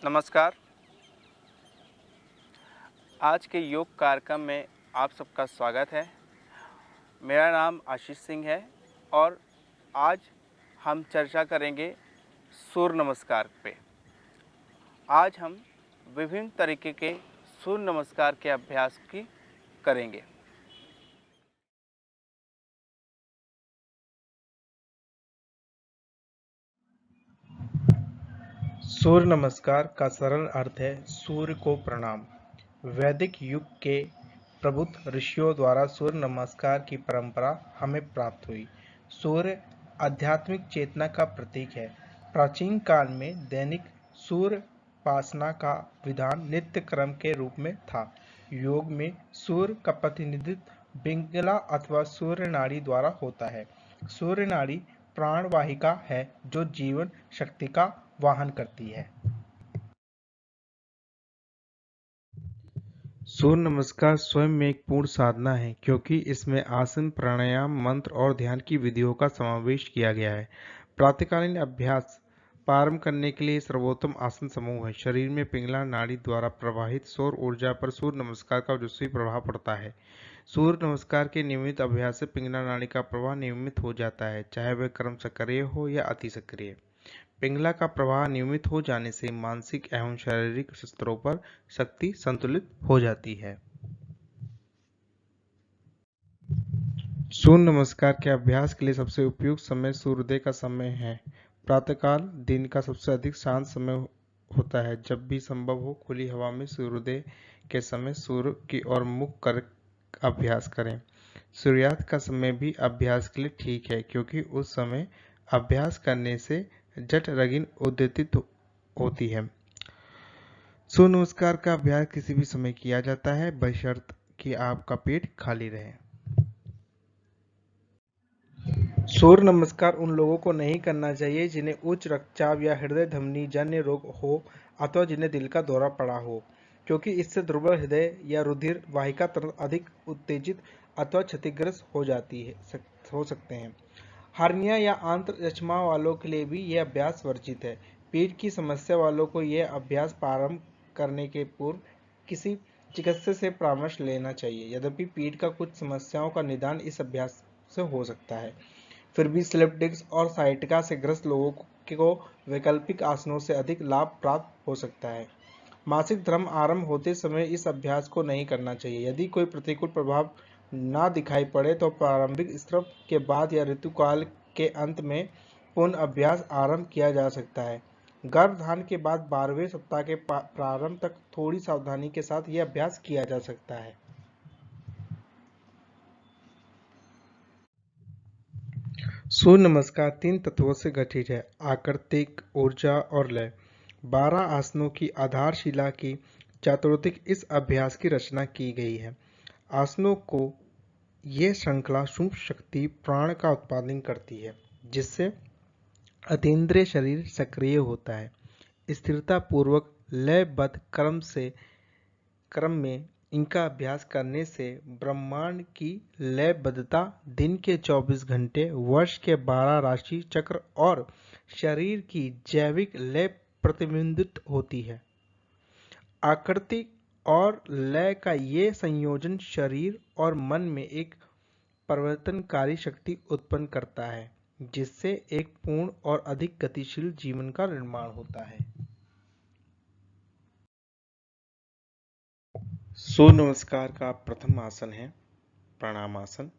नमस्कार। आज के योग कार्यक्रम में आप सबका स्वागत है। मेरा नाम आशीष सिंह है और आज हम चर्चा करेंगे सूर्य नमस्कार पे। आज हम विभिन्न तरीके के सूर्य नमस्कार के अभ्यास की करेंगे। सूर्य नमस्कार का सरल अर्थ है सूर्य को प्रणाम। वैदिक युग के प्रबुद्ध ऋषियों द्वारा सूर्य नमस्कार की परंपरा हमें प्राप्त हुई। सूर्य आध्यात्मिक चेतना का प्रतीक है। प्राचीन काल में दैनिक सूर्य उपासना का विधान नित्य क्रम के रूप में था। योग में सूर्य का प्रतिनिधित्व पिंगला अथवा सूर्य नाड़ी द्वारा होता है। सूर्य नाड़ी प्राणवाहिका है जो जीवन शक्ति का वाहन करती है। सूर्य नमस्कार स्वयं में एक पूर्ण साधना है क्योंकि इसमें आसन, प्राणायाम, मंत्र और ध्यान की विधियों का समावेश किया गया है। प्रातःकालीन अभ्यास प्रारंभ करने के लिए सर्वोत्तम आसन समूह है। शरीर में पिंगला नाड़ी द्वारा प्रवाहित सौर ऊर्जा पर सूर्य नमस्कार का ओजस्वी प्रभाव पड़ता है। सूर्य नमस्कार के नियमित अभ्यास से पिंगला नाड़ी का प्रवाह नियमित हो जाता है, चाहे वह क्रम सक्रिय हो या अति सक्रिय। पिंगला का प्रवाह नियमित हो जाने से मानसिक एवं शारीरिक स्तरों पर शक्ति संतुलित हो जाती है। सूर्य नमस्कार के अभ्यास के लिए सबसे उपयुक्त समय सूर्योदय का समय है। प्रातःकाल दिन का सबसे अधिक शांत समय होता है। जब भी संभव हो खुली हवा में सूर्योदय के समय सूर्य की ओर मुख कर अभ्यास करें। सूर्यास्त का समय भी अभ्यास के लिए ठीक है क्योंकि उस समय अभ्यास करने से जठरग्नि उद्दीपित होती है। सूर्य नमस्कार का अभ्यास किसी भी समय किया जाता है बशर्ते कि आपका पेट खाली रहे। सूर्य नमस्कार उन लोगों को नहीं करना चाहिए जिन्हें उच्च रक्तचाप या हृदय धमनी जन्य रोग हो अथवा जिन्हें दिल का दौरा पड़ा हो, क्योंकि इससे दुर्बल हृदय या रुधिर वाहिका तंत्र अधिक उत्तेजित अथवा क्षतिग्रस्त हो सकते हैं। हार्निया या आंत्र यक्ष्मा वालों के लिए भी यह अभ्यास वर्जित है। पेट की समस्या वालों को यह अभ्यास प्रारंभ करने के पूर्व किसी चिकित्सक से परामर्श लेना चाहिए। यद्यपि पेट का कुछ समस्याओं का निदान इस अभ्यास से हो सकता है, फिर भी स्लिप डिस्क और साइटिका से ग्रस्त लोगों को वैकल्पिक आसनों से अधिक लाभ प्राप्त हो सकता है। मासिक धर्म आरंभ होते समय इस अभ्यास को नहीं करना चाहिए। यदि कोई प्रतिकूल प्रभाव ना दिखाई पड़े तो प्रारंभिक स्राव के बाद या ऋतुकाल के अंत में पुनः अभ्यास आरंभ किया जा सकता है। गर्भधारण के बाद 12वें सप्ताह के प्रारंभ तक थोड़ी सावधानी के साथ यह अभ्यास किया जा सकता है। सूर्य नमस्कार 3 तत्वों से गठित है: आकृतिक, ऊर्जा और लय। 12 आसनों की आधारशिला की चातुर्थिक इस अभ्यास की रचना की गई है। आसनों को ये श्रृंखला सूक्ष्म शक्ति प्राण का उत्पादन करती है, जिससे अतीन्द्रिय शरीर सक्रिय होता है। स्थिरता पूर्वक लयबद्ध क्रम में इनका अभ्यास करने से ब्रह्मांड की लयबद्धता, दिन के 24 घंटे, वर्ष के 12 राशि चक्र और शरीर की जैविक लय प्रतिबिंबित होती है। आकृति और लय का ये संयोजन शरीर और मन में एक परिवर्तनकारी शक्ति उत्पन्न करता है, जिससे एक पूर्ण और अधिक गतिशील जीवन का निर्माण होता है। सूर्य नमस्कार का प्रथम आसन है प्रणाम आसन।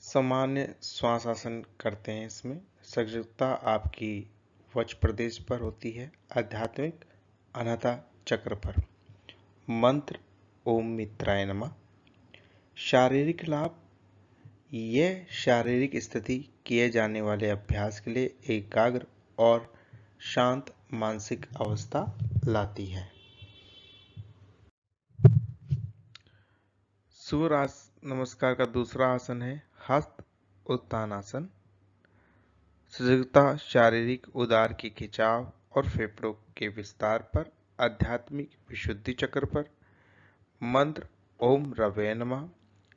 सामान्य श्वास आसन करते हैं। इसमें सजगता आपकी वक्ष प्रदेश पर होती है, आध्यात्मिक अनाहता चक्र पर। मंत्र ओम मित्राय नमः। शारीरिक लाभ: यह शारीरिक स्थिति किए जाने वाले अभ्यास के लिए एकाग्र और शांत मानसिक अवस्था लाती है। सूर्य नमस्कार का दूसरा आसन है हस्त उत्तानासन। सजगता शारीरिक उदर के खिंचाव और फेफड़ों के विस्तार पर, आध्यात्मिक विशुद्धि चक्र पर। मंत्र ओम रवे नमः।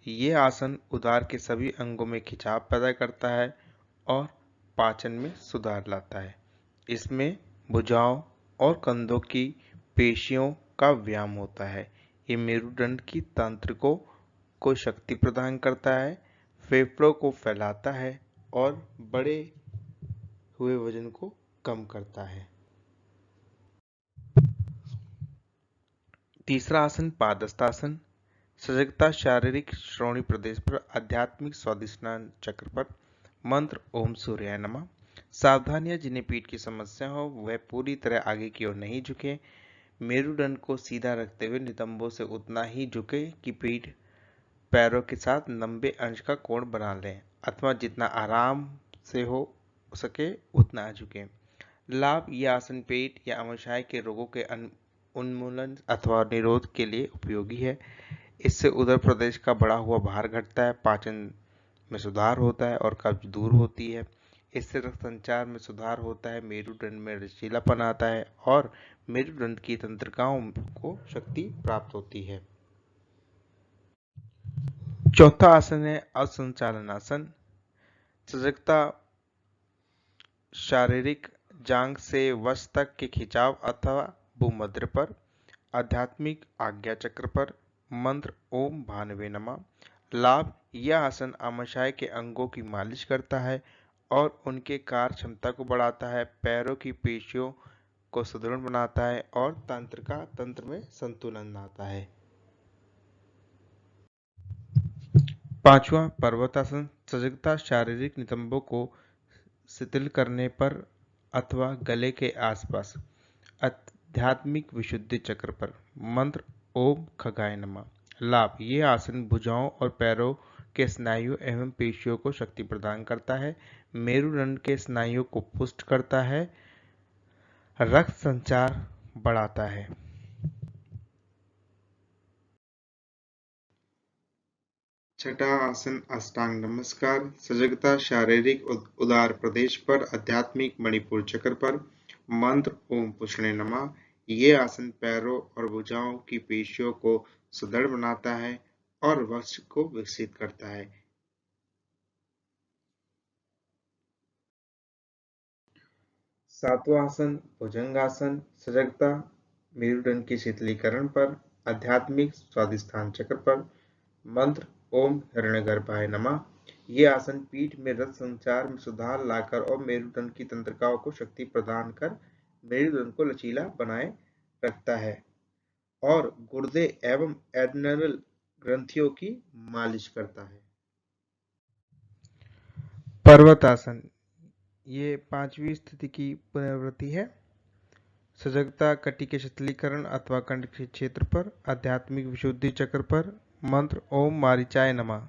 ये आसन उदर के सभी अंगों में खिंचाव पैदा करता है और पाचन में सुधार लाता है। इसमें भुजाओं और कंधों की पेशियों का व्यायाम होता है। ये मेरुदंड की तंत्रिकाओं को शक्ति प्रदान करता है, फेफड़ों को फैलाता है और बड़े हुए वजन को कम करता है। तीसरा आसन पादस्तासन। सजगता शारीरिक श्रोणी प्रदेश पर, आध्यात्मिक स्वादिष्ठान चक्र पर। मंत्र ओम सूर्याय नमः। सावधानियां, जिन्हें पीठ की समस्या हो वह पूरी तरह आगे की ओर नहीं झुके। मेरुदंड को सीधा रखते हुए नितंबों से उतना ही झुके कि पीठ पैरों के साथ 90 अंश का कोण बना लें, अथवा जितना आराम से हो सके उतना झुके। लाभ: यह आसन पेट या अमाशय के रोगों के उन्मूलन अथवा निरोध के लिए उपयोगी है। इससे उदर प्रदेश का बढ़ा हुआ भार घटता है, पाचन में सुधार होता है और कब्ज दूर होती है। इससे रक्त संचार में सुधार होता है, मेरुदंड में लचीलापन आता है और मेरुदंड की तंत्रिकाओं को शक्ति प्राप्त होती है। चौथा आसन है असंचालन आसन। सजगता शारीरिक जांघ से वश तक के खिंचाव अथवा भूमध्य पर, आध्यात्मिक आज्ञा चक्र पर। मंत्र ओम भानवे नमः। लाभ: यह आसन आमाशय के अंगों की मालिश करता है और उनके कार्य क्षमता को बढ़ाता है, पैरों की पेशियों को सुदृढ़ बनाता है और तंत्रिका तंत्र में संतुलन लाता है। पांचवा पर्वतासन। सजगता शारीरिक नितंबों को शिथिल करने पर अथवा गले के आसपास, आध्यात्मिक विशुद्धि चक्र पर। मंत्र ओम खगाय नमः। लाभ: ये आसन भुजाओं और पैरों के स्नायुओं एवं पेशियों को शक्ति प्रदान करता है, मेरुदंड के स्नायुओं को पुष्ट करता है, रक्त संचार बढ़ाता है। छठा आसन अष्टांग नमस्कार। सजगता शारीरिक उदार प्रदेश पर, आध्यात्मिक मणिपुर चक्र पर। मंत्र ओम पुष्णे नमः। ये आसन पैरों और भुजाओं की पेशियों को सुदृढ़ बनाता है और वक्ष को विकसित करता है। सातवां आसन भुजंगासन। सजगता मेरुदंड के शीतलीकरण पर, आध्यात्मिक स्वादिष्ठान चक्र पर। मंत्र ओम हिरण्यगर्भाय नमः। ये आसन पीठ में रक्त संचार में सुधार लाकर और मेरुदंड की तंत्रिकाओं को शक्ति प्रदान कर मेरुदंड को लचीला बनाए रखता है और गुर्दे एवं एड्रेनल ग्रंथियों की मालिश करता है। पर्वतासन। ये पांचवी स्थिति की पुनरावृत्ति है। सजगता कटी के शीतलीकरण अथवा कंठ के क्षेत्र पर, आध्यात्मिक विशुद्धि चक्र पर। मंत्र ओम मारीचाय नमः।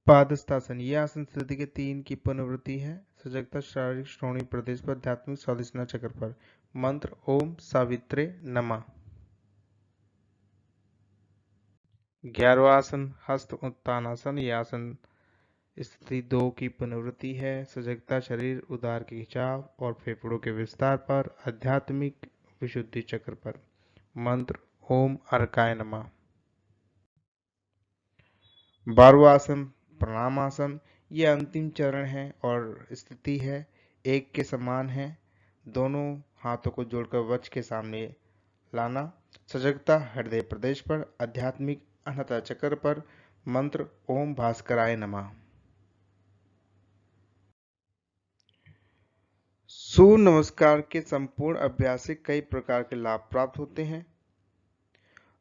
पादस्तासन। यह आसन स्थिति के 3 की पुनरावृत्ति है। सजगता शारीरिक श्रोणी प्रदेश पर, आध्यात्मिक स्वादिष्ठान चक्र पर। मंत्र ओम सावित्रे नमः। 11वां आसन हस्त उत्तानासन। यह आसन स्थिति 2 की पुनरावृत्ति है। सजगता शरीर उदर के खिंचाव और फेफड़ों के विस्तार पर, आध्यात्मिक विशुद्धि चक्र पर। मंत्र ओम अर्काय नमः। 12वां आसन प्रणामासन। यह अंतिम चरण है और स्थिति है एक के समान है। दोनों हाथों को जोड़कर वक्ष के सामने लाना। सजगता हृदय प्रदेश पर, आध्यात्मिक अनाहत चक्र पर। मंत्र ओम भास्कराय नमः। सूर्य नमस्कार के संपूर्ण अभ्यास से कई प्रकार के लाभ प्राप्त होते हैं।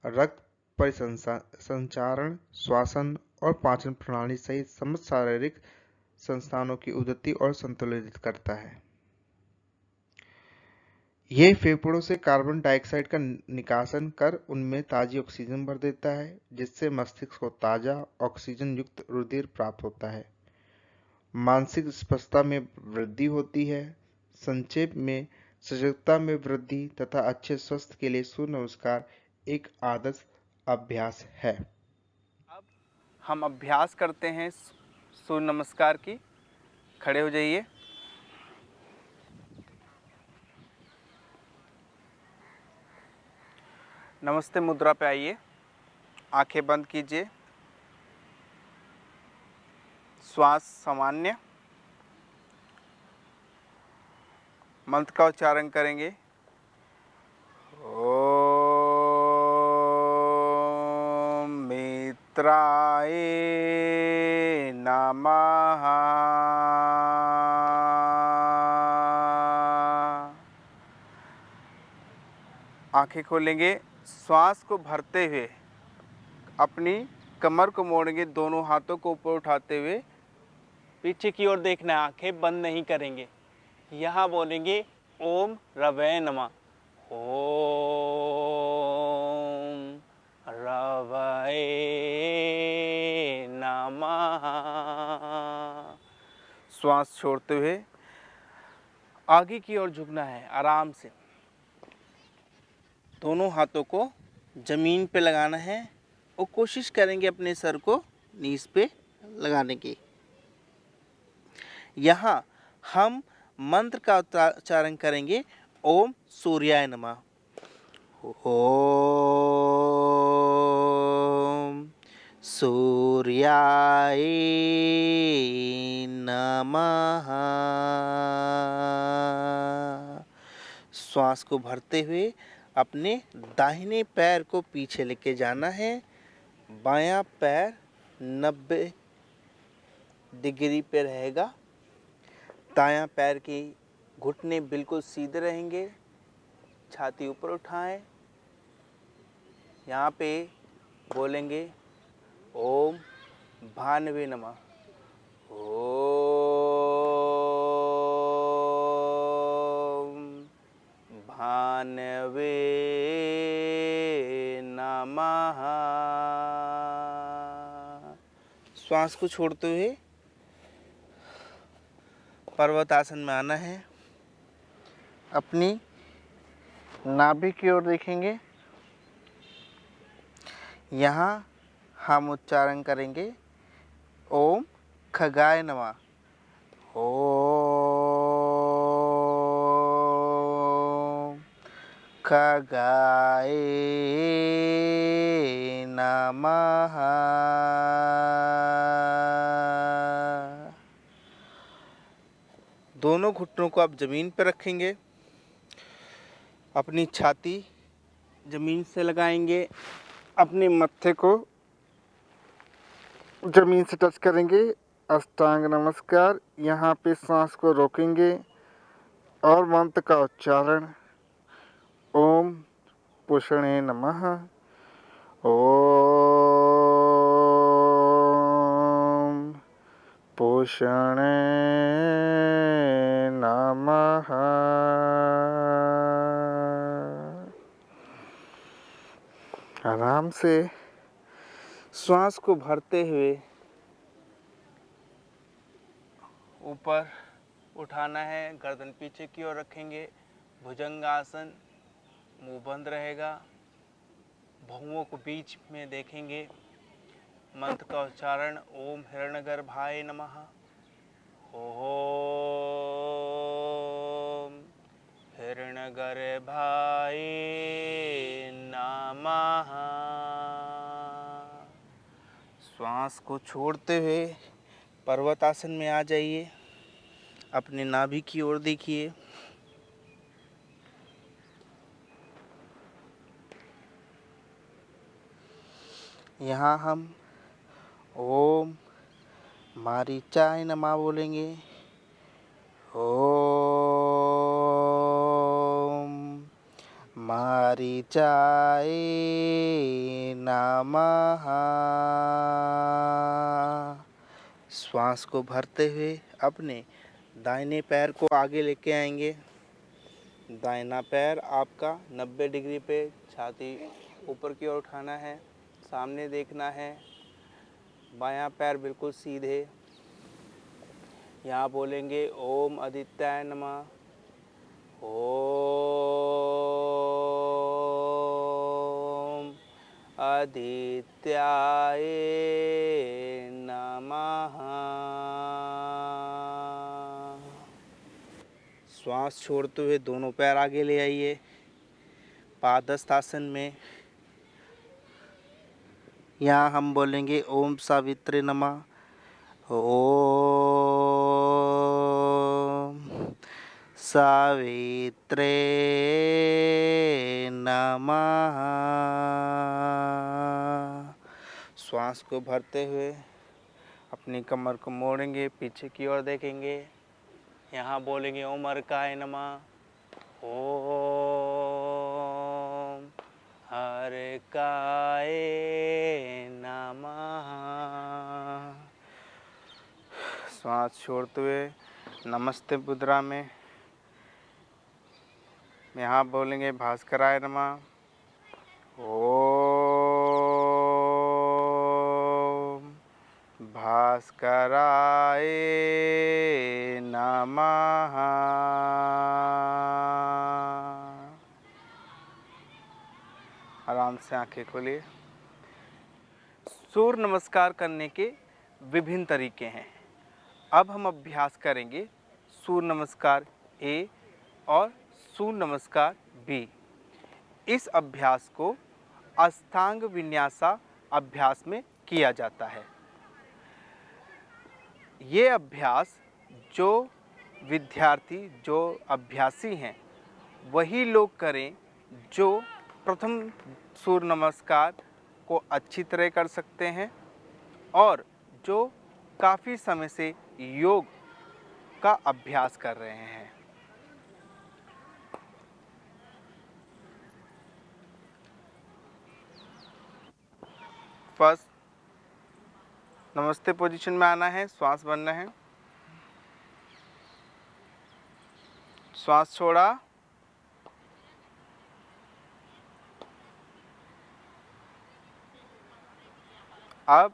रक्त परिसंचारण, श्वसन और पाचन प्रणाली सहित समस्त शारीरिक संस्थानों की उन्नति और संतुलित करता है। यह फेफड़ों से कार्बन डाइऑक्साइड का निकासन कर उनमें ताजी ऑक्सीजन भर देता है, जिससे मस्तिष्क को ताजा ऑक्सीजन युक्त रुधिर प्राप्त होता है। मानसिक स्पष्टता में वृद्धि होती है। संक्षेप में, सजगता में वृद्धि तथा अच्छे स्वास्थ्य के लिए सूर्य नमस्कार एक आदर्श अभ्यास है। अब हम अभ्यास करते हैं सूर्य नमस्कार की। खड़े हो जाइए। नमस्ते मुद्रा पे आइए। आंखें बंद कीजिए। श्वास सामान्य। मंत्र का उच्चारण करेंगे। ओम मित्राय नमः। आंखें खोलेंगे। श्वास को भरते हुए अपनी कमर को मोड़ेंगे, दोनों हाथों को ऊपर उठाते हुए पीछे की ओर देखना है, आंखें बंद नहीं करेंगे। यहाँ बोलेंगे ओम रवै नमः। ओम रवै नमः। श्वास छोड़ते हुए आगे की ओर झुकना है आराम से। दोनों हाथों को जमीन पे लगाना है और कोशिश करेंगे अपने सर को नीज पे लगाने की। यहाँ हम मंत्र का उच्चारण करेंगे। ओम सूर्याय नमः। ओम सूर्याय नमः। श्वास को भरते हुए अपने दाहिने पैर को पीछे लेके जाना है। बायां पैर 90 डिग्री पे रहेगा। दायां पैर की घुटने बिल्कुल सीधे रहेंगे। छाती ऊपर उठाएं। यहाँ पे बोलेंगे ओम भानवे नमः। ओम भानवे नमः। श्वास को छोड़ते हुए पर्वतासन में आना है। अपनी नाभि की ओर देखेंगे। यहाँ हम उच्चारण करेंगे ओम खगाय नमः। ओम खगाय नमः। दोनों घुटनों को आप जमीन पर रखेंगे। अपनी छाती जमीन से लगाएंगे। अपने मत्थे को जमीन से टच करेंगे। अष्टांग नमस्कार। यहाँ पे सांस को रोकेंगे और मंत्र का उच्चारण ओम पुषणे नमः। ओम पुषणे नमः। आराम से श्वास को भरते हुए ऊपर उठाना है। गर्दन पीछे की ओर रखेंगे। भुजंगासन। मुंह बंद रहेगा। भौंहों को बीच में देखेंगे। मंत्र का उच्चारण ओम हिरण्यगर्भाय नमः। ओम हिरण्यगर्भाय नमः। श्वास को छोड़ते हुए पर्वतासन में आ जाइए। अपने नाभि की ओर देखिए। यहाँ हम ओम मारीचाय नमः बोलेंगे। ओम मारीचाय नमः। श्वास को भरते हुए अपने दाहिने पैर को आगे लेके आएंगे। दाहिना पैर आपका 90 डिग्री पे छाती ऊपर की ओर उठाना है। सामने देखना है। बायां पैर बिल्कुल सीधे। यहाँ बोलेंगे ओम आदित्याय नमः। ओम आदित्याय नमः। श्वास छोड़ते हुए दोनों पैर आगे ले आइए। पादस्थ आसन में यहाँ हम बोलेंगे ओम सावित्रे नमः। ओम सावित्रे नमः। श्वास को भरते हुए अपनी कमर को मोड़ेंगे, पीछे की ओर देखेंगे। यहाँ बोलेंगे ओम अर्काय नमः, ओम अर्काय नमः। श्वास छोड़ते हुए नमस्ते मुद्रा में यहाँ बोलेंगे भास्कराय नमः, ओम भास्कराय नमः। आराम से आंखें खोलिए। सूर्य नमस्कार करने के विभिन्न तरीके हैं। अब हम अभ्यास करेंगे सूर्य नमस्कार ए और सूर्य नमस्कार बी। इस अभ्यास को अष्टांग विन्यासा अभ्यास में किया जाता है। ये अभ्यास जो विद्यार्थी, जो अभ्यासी हैं, वही लोग करें जो प्रथम सूर्य नमस्कार को अच्छी तरह कर सकते हैं और जो काफ़ी समय से योग का अभ्यास कर रहे हैं। फर्स्ट नमस्ते पोजीशन में आना है, श्वास भरना है, श्वास छोड़ा, अब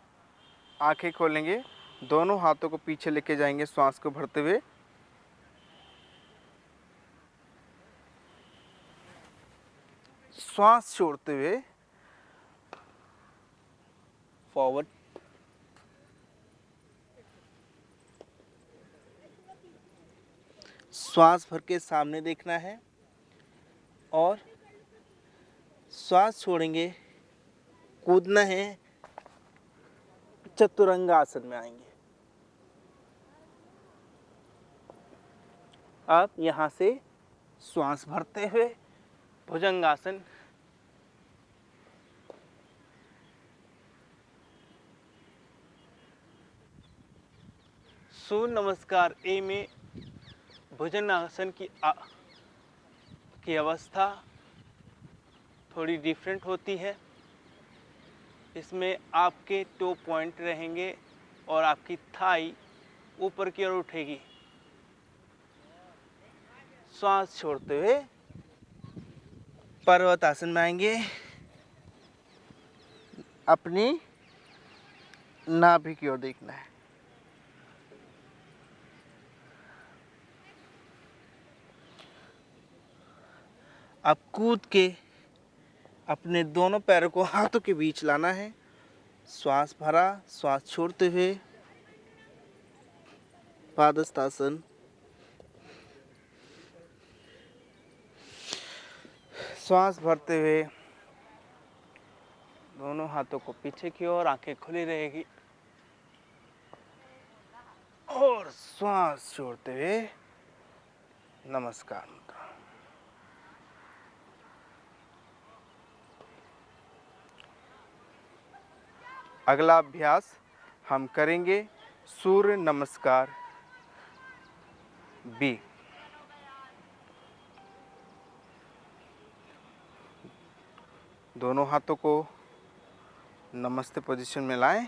आंखें खोलेंगे, दोनों हाथों को पीछे लेके जाएंगे श्वास को भरते हुए, श्वास छोड़ते हुए फॉरवर्ड, श्वास भर के सामने देखना है और श्वास छोड़ेंगे, कूदना है, चतुरंग आसन में आएंगे। अब यहाँ से श्वास भरते हुए भुजंगासन, सूर्य नमस्कार ए में भुजंगासन की अवस्था थोड़ी डिफरेंट होती है। इसमें आपके टो पॉइंट रहेंगे और आपकी थाई ऊपर की ओर उठेगी। श्वास छोड़ते हुए पर्वत आसन में आएंगे, अपनी नाभि की ओर देखना है। अब कूद के अपने दोनों पैरों को हाथों के बीच लाना है। श्वास भरा, श्वास छोड़ते हुए पादहस्तासन, श्वास भरते हुए दोनों हाथों को पीछे की ओर, आंखें खुली रहेगी और श्वास छोड़ते हुए नमस्कार मुद्रा। अगला अभ्यास हम करेंगे सूर्य नमस्कार बी। दोनों हाथों को नमस्ते पोजीशन में लाएं,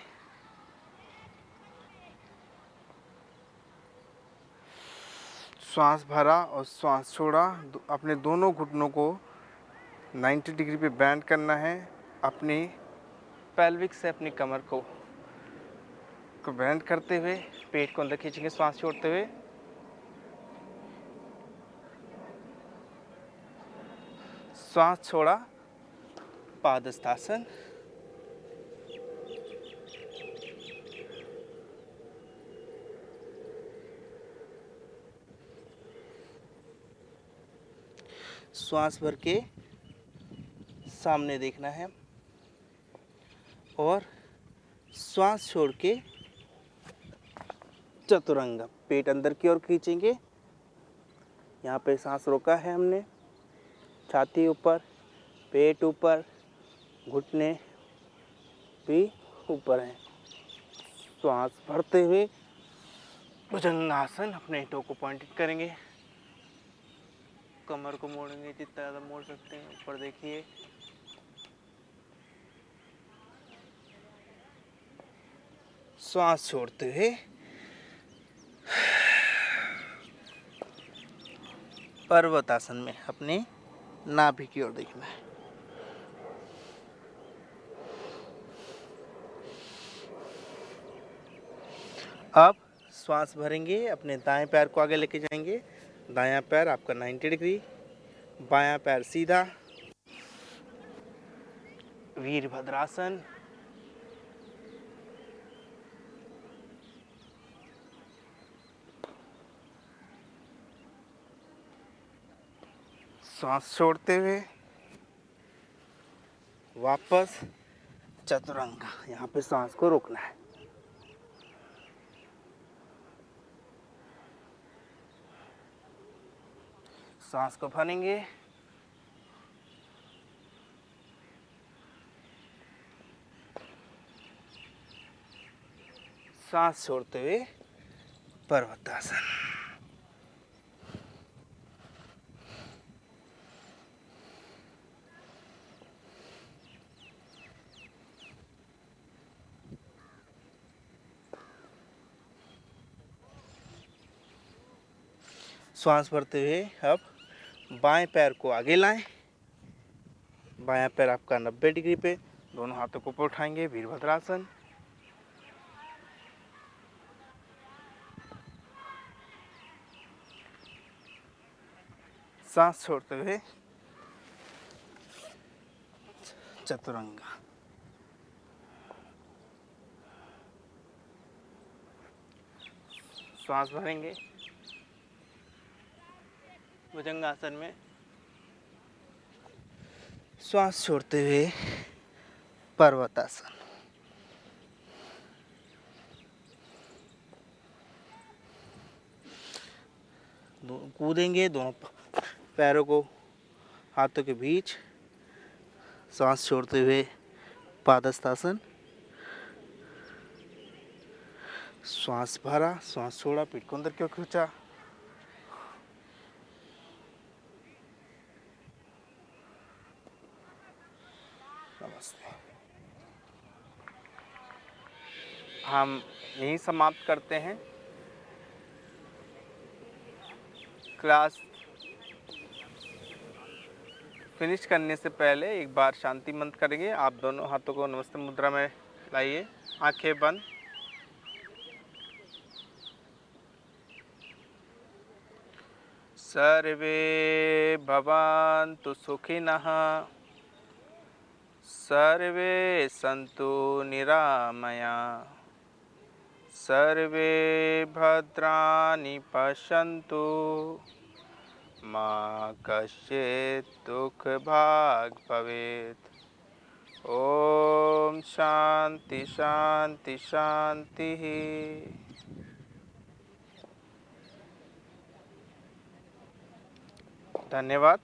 श्वास भरा और श्वास छोड़ा, अपने दोनों घुटनों को 90 डिग्री पे बैंड करना है। अपनी पेल्विक से अपनी कमर को बैंड करते हुए पेट को अंदर खींचेंगे, श्वास छोड़ते हुए, श्वास छोड़ा, पादहस्तासन, श्वास भर के सामने देखना है और श्वास छोड़ के चतुरंग। पेट अंदर की ओर खींचेंगे, यहाँ पे सांस रोका है हमने, छाती ऊपर, पेट ऊपर, घुटने भी ऊपर हैं। श्वास भरते हुए भुजंगासन, अपने टो को पॉइंटेड करेंगे, कमर को मोड़ेंगे जितना ज़्यादा मोड़ सकते हैं, ऊपर देखिए। श्वास छोड़ते हुए पर्वतासन में अपने नाभि की ओर देखना है। अब श्वास भरेंगे, अपने दाएं पैर को आगे लेके जाएंगे, दायां पैर आपका 90 डिग्री, बायां पैर सीधा, वीरभद्रासन। सांस छोड़ते हुए वापस चतुरंग, यहाँ पे सांस को रोकना है। सांस को भरेंगे, सांस छोड़ते हुए पर्वतासन। श्वास भरते हुए अब बाएं पैर को आगे लाएं, बायां पैर आपका 90 डिग्री पे, दोनों हाथों को ऊपर उठाएंगे, वीरभद्रासन। सांस छोड़ते हुए चतुरंग। श्वास भरेंगे भुजंगासन में, श्वास छोड़ते हुए पर्वतासन। कूदेंगे दोनों पैरों को हाथों के बीच, सांस छोड़ते हुए पादस्थासन। श्वास भरा, श्वास छोड़ा, पीठ को अंदर क्यों खींचा। नमस्ते। हम यहीं समाप्त करते हैं। क्लास फिनिश करने से पहले एक बार शांति मंत्र करेंगे। आप दोनों हाथों को नमस्ते मुद्रा में लाइए, आंखें बंद। सर्वे भवन्तु सुखिनः, सर्वे सन्तु निरामया, सर्वे भद्राणि पश्यन्तु, मा कश्चित् दुःखभाग् भवेत्। ओम शांति शांति शांति। धन्यवाद।